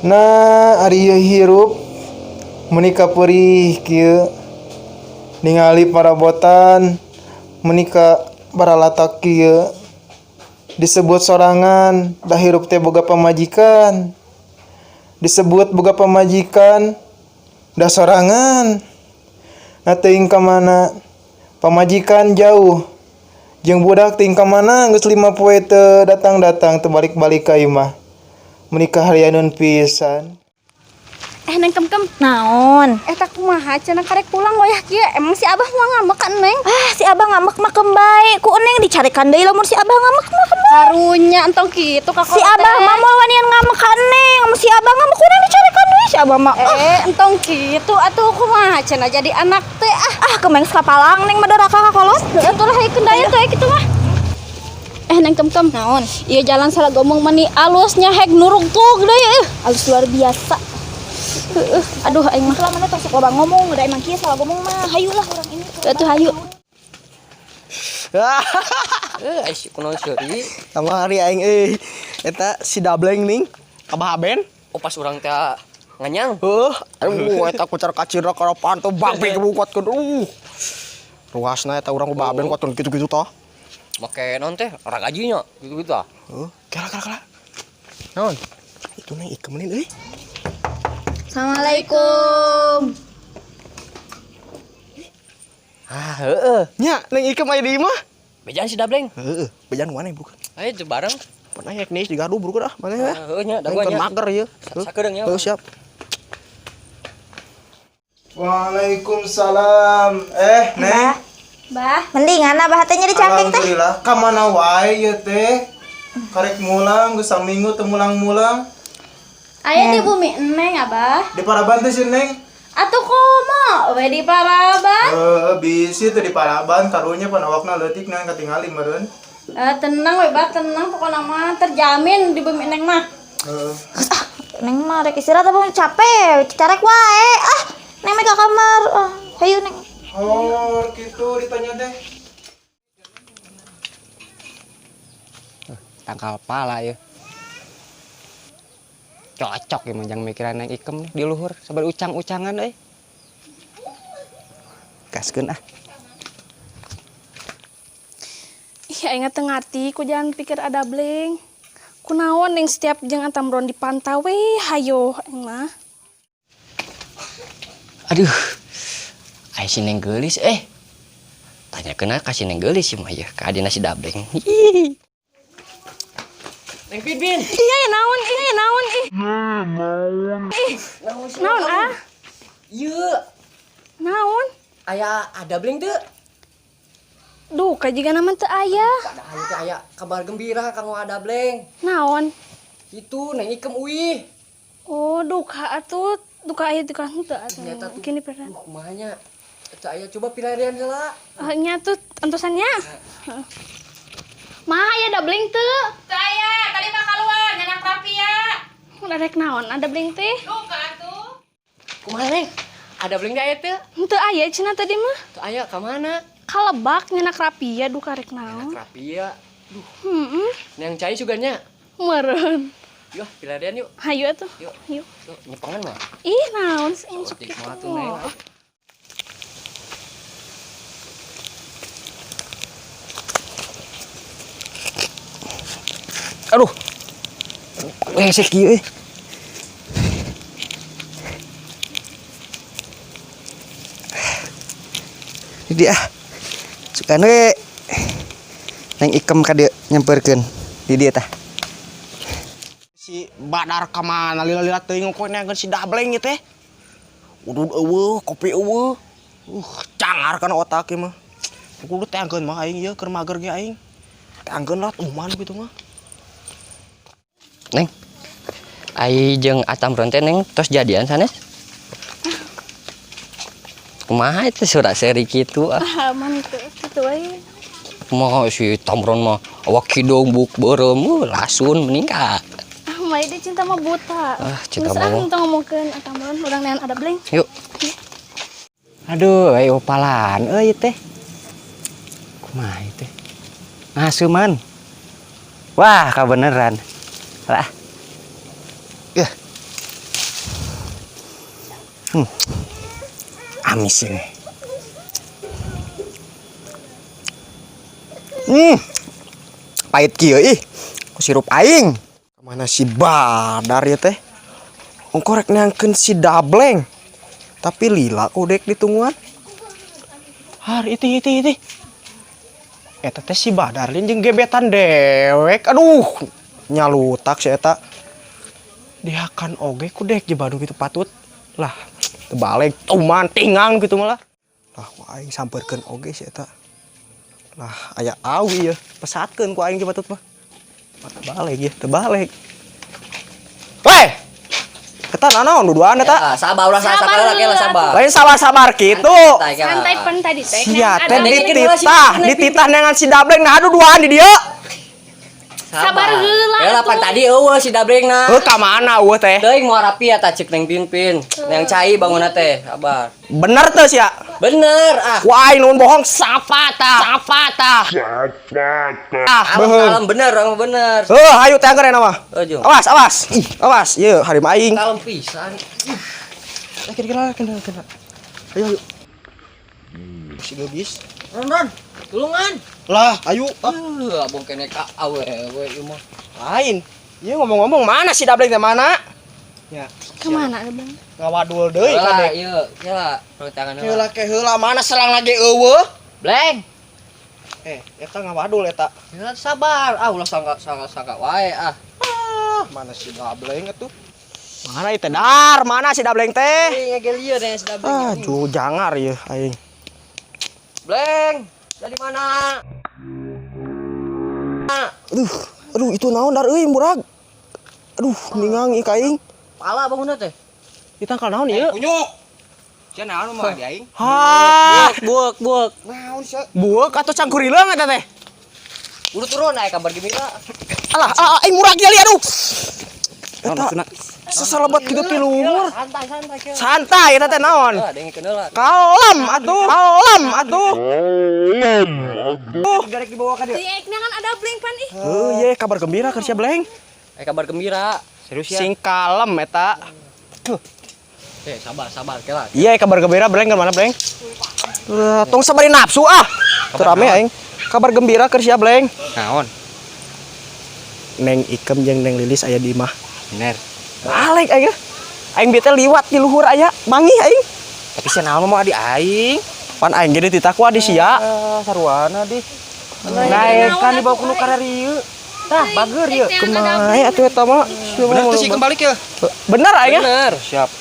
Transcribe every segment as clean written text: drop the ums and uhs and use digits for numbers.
Nah, ari ieu hirup menika perih kieu ningali parabotan menika baralatak kieu disebut sorangan da hirup teh boga pamajikan, disebut boga pamajikan da sorangan na teuing ka mana pamajikan jauh jeung budak teuing ka mana geus 5 poe teu datang-datang teu balik-balik ka imah menikah harianeun pisan. Neng kem naon? Tak kumaha cenah karek pulang wayah kieu. Emang si Abah mau ngambek ka Neng? Si Abah ngambek mah kembali. Ku Neng dicarikan deui lamun si Abah ngambek mah kembali. Karunya entong kitu ka Si Abah mah moal wanian ngambek ka Neng. Si Abah ngambek ku Neng dicarikan deui si Abah mah. Entong kitu atuh kumaha cenah jadi anak teh kemeng sapalang Neng mah doraka ka kolot. Atuh lah haeukeun daya teh kitu mah. Neng kem naon? Ieu jalan salah ngomong mani alusnya hek nurug-tug deui. Alus luar biasa. Aduh aing mah lamana tos loba ngomong udah emang kieu salah ngomong mah hayulah urang ini atuh hayu. Si kunaon seuri Kamari aing eta si Dableng ning Abah Aben. oh pas urang teh nganyang Aduh eta kucar kacirna karapan tuh babi kebukotkeun. Ruasna eta urang Abah Aben kuatkeun kitu-kitu tah. make naon teh ragajinya gitu-gitu ah. Kala. Naon? Itu neng ikemenin euy. Assalamualaikum. Heeh. Nya neng ikem aya di imah. Bejaan si Dableng. Heeh, bejan mana bukan. Ayo teu bareng. Pernah yak nih digaduh buru dah mana ya. Heeh nya da Neng gua keur nya. mager ieu. Sakedeung nya. Siap. Waalaikumsalam. Neng. Bah, mendingan Abah teh nyari cangkeng teh. Alhamdulillah, ka mana wae ieu teh? Karek mulang geus saminggu teu mulang-mulang. Aya di bumi Neng Abah. Di Paraban teh si Neng. Atuh komo we di Paraban. Bisi teu di Paraban karunya pan awakna leutik nang katingali meureun. Tenang we Bah, tenang pokona mah terjamin di bumi Neng mah. Neng mah rek istirahat apa capek, carek wae. Neng mah ka kamar. Hayu Neng. Oh, gitu ditanya teh. Tangkal pala ya. Cocok ya manjang mikiran yang ikem di luhur sabar ucang-ucangan gaskeun Iya ingat ngerti ku jangan pikir ada bleng. Kunaon yang setiap jeung antamron dipantau hayo mah. Aduh. Ai si Neng geulis tanyakeun ka si Neng geulis mah ya ka adina si Dableng. Neng Pin. Iya naon naon Ieu naon aya ada bleng teu? duh kajiga nama teu aya Padahal teh aya kabar gembira kanggo ada bleng. naon Itu Neng Ikem uih. oh duka atuh duka aya duka henteu Ternyata tuh. gini pernah Kumaha nya? Teu aya coba pilarian heula. nya tuh entusannya mah aya da bleng teu Teu aya, tadi mah keluar nyanak rapi ya. udah rek naon ada bleng teh Duka atuh. Kumaha Neng? Ada bleng teh aya teu? henteu aya cenah tadi mah Teu aya ka mana? kalebak nyenak rapi ya duka rek naon Rapi ya. Duh, heeh Neng cai suganya. meureun Yuk, pilarian yuk. hayu atuh Yuk. yuk Yuk, nyepengan mah. ih naon sih Otik mah tuh Neng. Aduh. Wesek kieu Dia sukan we neng ikem ka dieu nyamperkeun di dieu tah. Si Badar ka mana lila-lila teuing ngkoneankeun si Dableng ieu teh. Udud eueuh, kopi eueuh. Cangar kana otak ieu mah. Kudu teh angkeun mah aing ieu keur mager ge aing. Teh angkeun lah tuman kitu mah. Neng. Ai jeung Atamron teh Neng tos jadian sanes? Kumaha itu surat seri kitu aman itu we Kumaha si Tamron mah awak kidung buk beureum lasun meningkat. Mai dia cinta mah buta. Cinta mah. mah. Kita ngomongkeun atamron urang nean ada bleng. Yuk. Aduh, opalan euy teh. Kumaha teh? Ngasuman. Wah, kabeneran. Lah. Amis ini. Pahit kieu ih. Ku sirup aing. Mana si Badar ya teh? Ongkorek neangkeun si Dableng. Tapi lila kudek ditungguan. Har iti. Eta teh si Badar jeung gebetan dewek. Aduh, nyalutak si eta. Dihakan oge kudek je Bandung gitu patut. Lah, terbalik tuman tingang gitu malah. Lah, ku aing sampeurkeun oge si eta. Lah, aya awi ya, pesatkeun ku aing ge patut mah. Terbalik ya, terbalik. Weh! Eta nanaon duduan eta? Sabar ulah sabar lah sabar. Lain sabar-sabar kitu. Santai pen tadi teh. Sia teh dititah neangan si Dableng nah duduan di dieu. Sabar heula. Ya lapan tadi eueuh si Dablengna. Heuh ka mana eueuh teh? Teuing mau rapi eta cek neng Pinpin. Yang cai bangunna teh, sabar. Bener teh sia. Bener ah. Wah, nun bohong sapata. Kalem bener, orang bener. Hayu teh anggar mah. Jung. Awas. Awas, ieu harim aing. Kalem pisan. Kira-kira. Ayo. Si gebis. Ron, tulungan. Lah, ayo. Abang kene ka awewe ieu mah. Lain. Ieu ngomong-ngomong mana si Dableng teh mana? Ya. Kemana Bang? Ngawadul deui Lah, kadek. ieu, ya, tangan Heula ke heula mana serang lagi eueuh. Bleng. Eta ngawadul eta. Ya sabar. Ah ulah sangka wae ah. Mana si Dableng atuh? Mana ieu teh Dar? Mana si Dableng teh? Ih, ngegel ieu deh si Dableng. Aduh, jangar ieu aing. Bleng, dari mana? Aduh itu naon Dar euy murag. Aduh, ningang ieu ka aing. Pala bangunna teh. Ditangkal naon ieu? Kunyuk. Sia naon mah di aing? Ha, Buek. naon sia? Buek atau cangkurileung eta teh? Udah turun naik kabar gembira. Alah, aing murag ieu atuh. Eta seselebat kitu ti luhur. Santai kieu. Santai eta teh naon? Ah, dengekeun heula. Kalem atuh. Garek dibawa ka dieu. Diekna kan ada blank pan ih. Heuh, ye kabar gembira keur sia Bleng. Kabar gembira. Serius ya? Sing kalem eta. Sabar kela. Iya, kabar gembira Bleng ke mana Bleng? Tong sabari nafsu ah. Teu rame aing. Kabar gembira keur sia Bleng. Naon? Neng Ikem jeung Neng Lilis aya di imah. Bener. Balik aing. Aing bete liwat di luhur aya, mangih aing. Tapi sia naon mah di aing. Pan aing ge ditakwa di sia. Sarwana di. Naik kan dibawa kuno kararieu. Tah, bager ieu. Kumaha atuh eta mah? Bener tuh sih kembali ke. Bener aing. Bener, siap.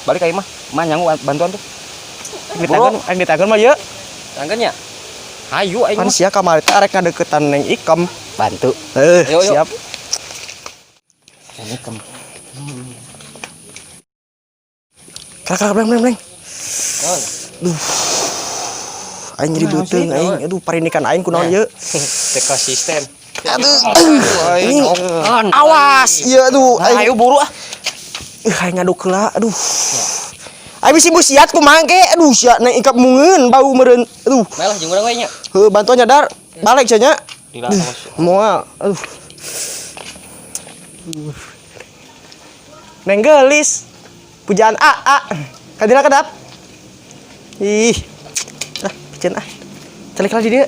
Balik ka imah. Mah nyangu bantuan tuh. Aing ditakeun mah ieu. Tangkeun nya. Hayu aing Pan mah. sia kamari teh arek ngadeukeutan Neng Ikem. Bantu. Yuk. Siap. Ini kem. Kakak Bleng. Naon? Aing jadi beuteung aing. Aduh, parinikan aing kunaon ieu? Teu konsisten. Ini awas. Iya aduh, ayo buru ah. Aing ngaduk heula. Aduh. Aing bisi busiat kumaha ge? Aduh, sia Neng Ikap mungeun bau meureun. Aduh. Melah jeung urang we nya. Heuh, bantuan Dar. Balik cenah. Dila Moal. Aduh. Neng Gelis. Pujaan A. Kadina kedap. Ih. Piceun ah. Celik lah di dieu.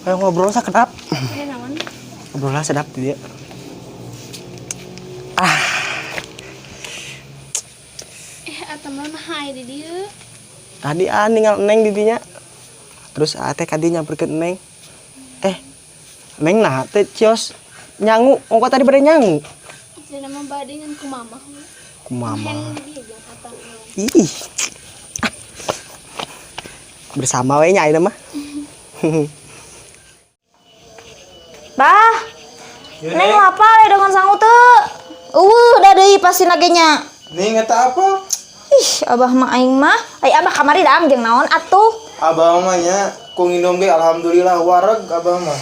Ayo ngobrol sa kedap. Ngobrol lah sedap di dieu. Atam mah hae di dieu. Tadi ninggal Neng di dinya. Terus teh kadi nyamperkeun Neng. Neng nah teh cios nyangu. Ongko tadi bade nyangu. Cenah mah bade ngan ku mama. Ku mama. Hen di dieu jeung atam. Ih. Bersama we nya ayeuna mah. Bah, Neng lapar ya dengan sangu teu. Da deui pasti nagenya. Ning eta apa? Ih, abah mah aing mah. Ai abah kamari daang jeung naon atuh? Abah mah nya ku nginum ge alhamdulillah wareg abah mah.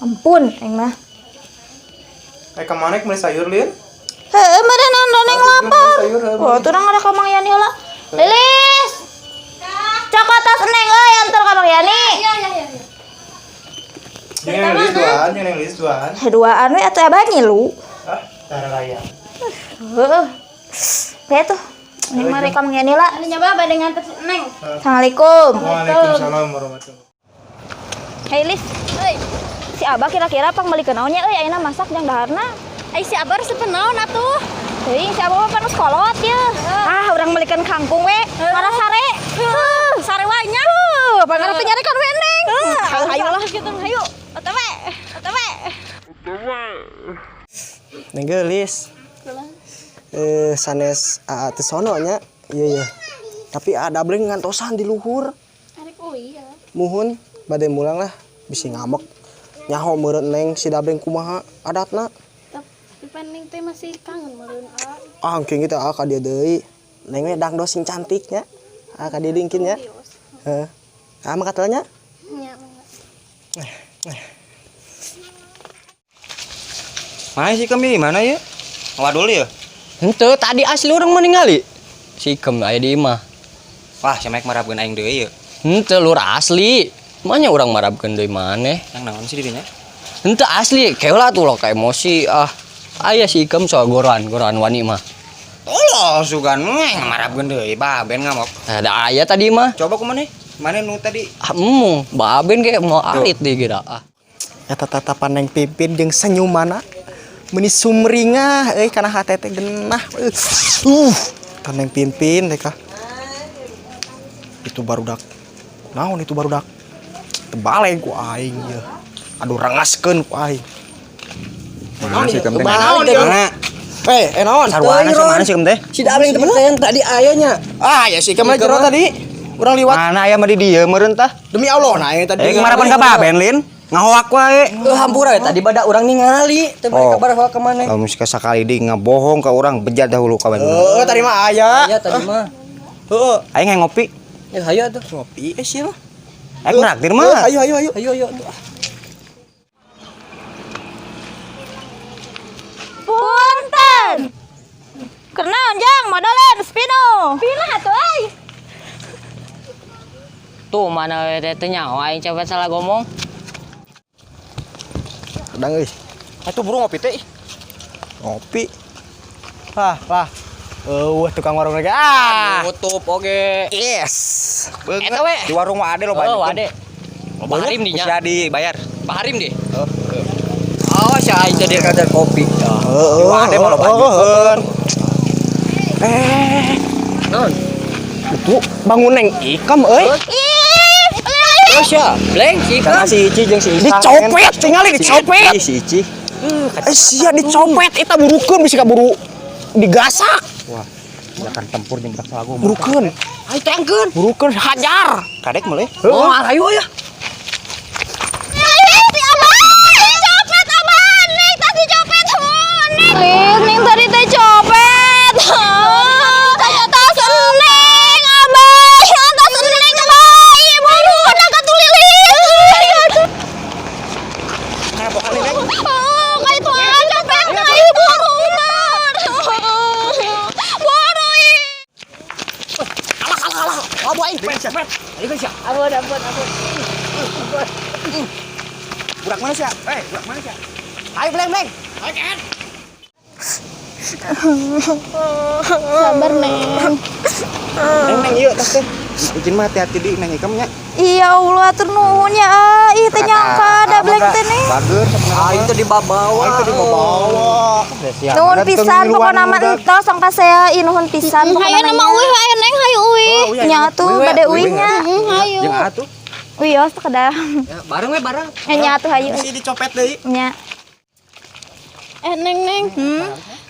Ampun aing mah. Ka mana meuli sayur lin? Heeh, meureun Neng lapar. Sayur. Wah, turang ada ka Mang Yani heula. Lilis. Cokot tas Neng euy antar ka Mang Yani. Iya. Jeung Neng Lilis duaan. Duaan we atuh abah ngilu. Tara raya. Heeh. Heh tuh. Neng mah rekam ngene lah. Anu nyoba bade nganter Neng. Assalamualaikum. Waalaikumsalam warahmatullahi. Hei Lis, euy. Si Abah kira-kira pang beli kenaonnya euy ayeuna masak jang daharna. Ai si Abah resep naon atuh? Teuing si Abah mah panos kolot ya. Ah, urang belikan kangkung we. Para sare. Sare wae nya. Pangarep nyarekan we Neng. Hayu lah kitu, hayu. OTW. Neng geulis. Sanes teu sono nya. Iya. Tapi ada bling ngantosan di luhur. Arek uwi ya. Muhun bade mulang lah bisi ngamek. Nyaho meureun Neng si Dableng kumaha adatna. Tapi paning teh masih kangen meureun Angking kita ka dia deui. Neng we dangdo sing cantik nya. Ka dia dingkin nya. Heeh. Mah katelnya? Nya. Mana sih kami mana ya? Wadul ya? Henteu tadi asli orang meninggali. Si Kem aya di imah. Wah, saya marabkeun aing deui ya. Henteu lur asli. Manya orang marabkeun deui maneh. Yang naon sih didinya? Henteu asli, keula tuh lo kayak emosi aya si Kem soal goran wani mah. Tolong sugan marabkeun deui baben ngamok. Ada aya tadi mah. Coba kumaneh? Mana nu tadi? Emu, baben kayak mau arit dikira. Eta tatapan Neng Pipin jeung senyumana meuni sumringah euy kana hate teh genah. Kan Neng Pipin teh kah. Itu barudak. Naon itu barudak? Tebaleng ku aing ye. Aduh rangaskeun ku aing. Mana sih kem teh? Naon Mana? naon? Sarwana sih mana sih kem teh? Si Dableng temen teh yang tadi ayahnya. Ya sih kemana jero tadi? Urang liwat. Mana aya mah di dieu meureun tah? Demi Allah nah yang tadi. Marapan ka baben lin. Ngahoak wae. Hampura tadi badak orang ningali, teu bae kabar ka mana. Kalau musika sakali di ngabohong ka urang bejat dahulu ka bae. Tadi mah aya. Aya tadi mah. Heeh. Aing ngopi. Ya hayu atuh. Ngopi sih mah. Aing traktir mah. Ayo. Ayo. Punten. Kenaon jang modolen Spino. Pina atuh euy. Tuh mana teh nyaho aing cepet salah ngomong. Dang euy. Atuh buru ngopi teh. Ngopi. Lah. Tukang warung lagi. Tutup oge. Yes. Eta we. Di warung Wade lo Oh, Wade. Baharim di nya. Bisa dibayar. Baharim di. Oh, si aing teh kadar kopi. Di Wade mah lo banyak. Naon? Itu bangun Neng Ikam euy. Oh, sia. Bleng si Karena Ikam. si Ici jeung si Isa. Dicopet, tinggal dicopet. Si Ici. Sia dicopet eta burukeun bisi kaburu digasak. Wah, akan tempur jeung budak salago. Burukeun. Ayo tengkeun. Burukeun hajar. Kadek meuleuh. Oh, ayo ya. Neng tadi teh copet. Tas Neng, Abah. Tas Neng bae. Buru udah katulilis. Oh, kayak itu aja copet kayak buru udah. Buru ih. Alah. Abu aing cepet. Ayo guys ya. Ampun. Budak mana sih? Budak mana sih? Ayo Bleng. Ayo kan. Sabar Neng. Neng ieu tas teh. Izin mah hati-hati di Neng Ikam nya. Iya Allah atur nuhun ya. Ih teh nyangka ada Bleng teh nih. Bager Aing teh dibawa. Aing teh dibawa. Nuhun pisan pokona mah entos sangka saya nuhun pisan. Hayu nama uih hayu Neng hayu uih. Nya atuh bade uihnya. Hayu. Jeung atuh. Wios teh kada. Ya, bareng we bareng. Nya atuh hayu. Si dicopet deui. Nya. Neng.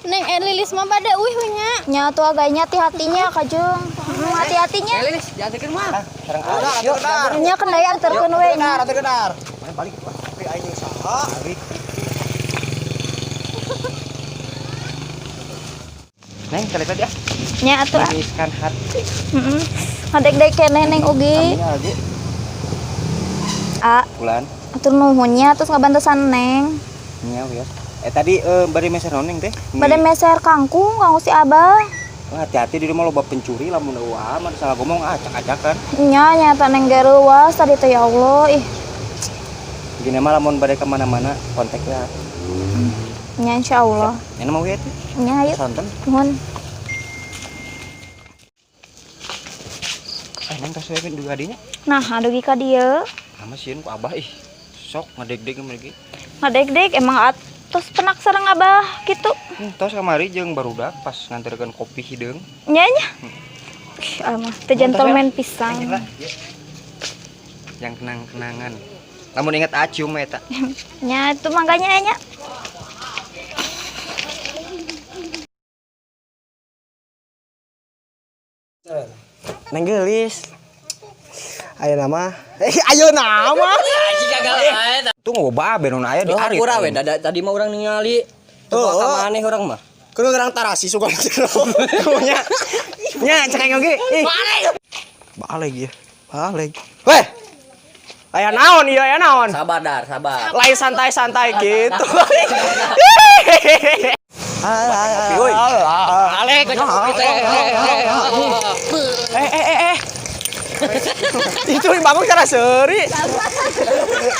Neng Lilis mah bade uih nya. Nya atuh agaknya hati-hatinya kajeng. Hati-hatinya. Lilis, jangan tekeun mah. Nya kendaya anterkeun we nya. Rata gedar. Balik tapi aing jeung saha? Neng, kali tadi ah. Nya atuh. Tuliskan hati. Heeh. Ngadek-dek keneh Neng oge. Kamunya lagi. Bulan. Atur nuhunnya terus ngabantesan Neng. Nya ya. Tadi bari meser noneng teh. Bade meser kangkung si Abah. Hati-hati di rumah loba pencuri lamun eueuh mah salah ngomong acak-acakan. Nya nyata Neng geureuwas tadi teh ya Allah ih. Gini mah lamun bade ka mana-mana kontak ya. Nya insyaallah. Ini mau ya teh. Nya ayo. Sonten. Nuhun. tas soybean juga adinya. Nah, aduh ka dieu. Sama sieun ku abah ih. Sok ngadeg-deg lagi. Ngadeg-deg emang atos penak sareng abah gitu. Tos kamari jeung barudak pas nganterkeun kopi hideung. Nya nya. Mah teh gentleman pisan. Yang kenang-kenangan. Lamun inget acum eta. Nya itu makanya nya. Neng Gelis. Ayo nama. Ayo nama. Tuh ngoba benon aya di ari. Kurang we tadi mah urang ningali. Tuh ka maneh urang mah. Kudu ngarang tarasi suka jero. Nya. Nya cekeng oge. Baleg ya. Baleg. Weh. Aya naon ieu aya naon? Sabar dar, sabar. Lain santai-santai gitu. Woi. Alek. Itu bangun cara seuri.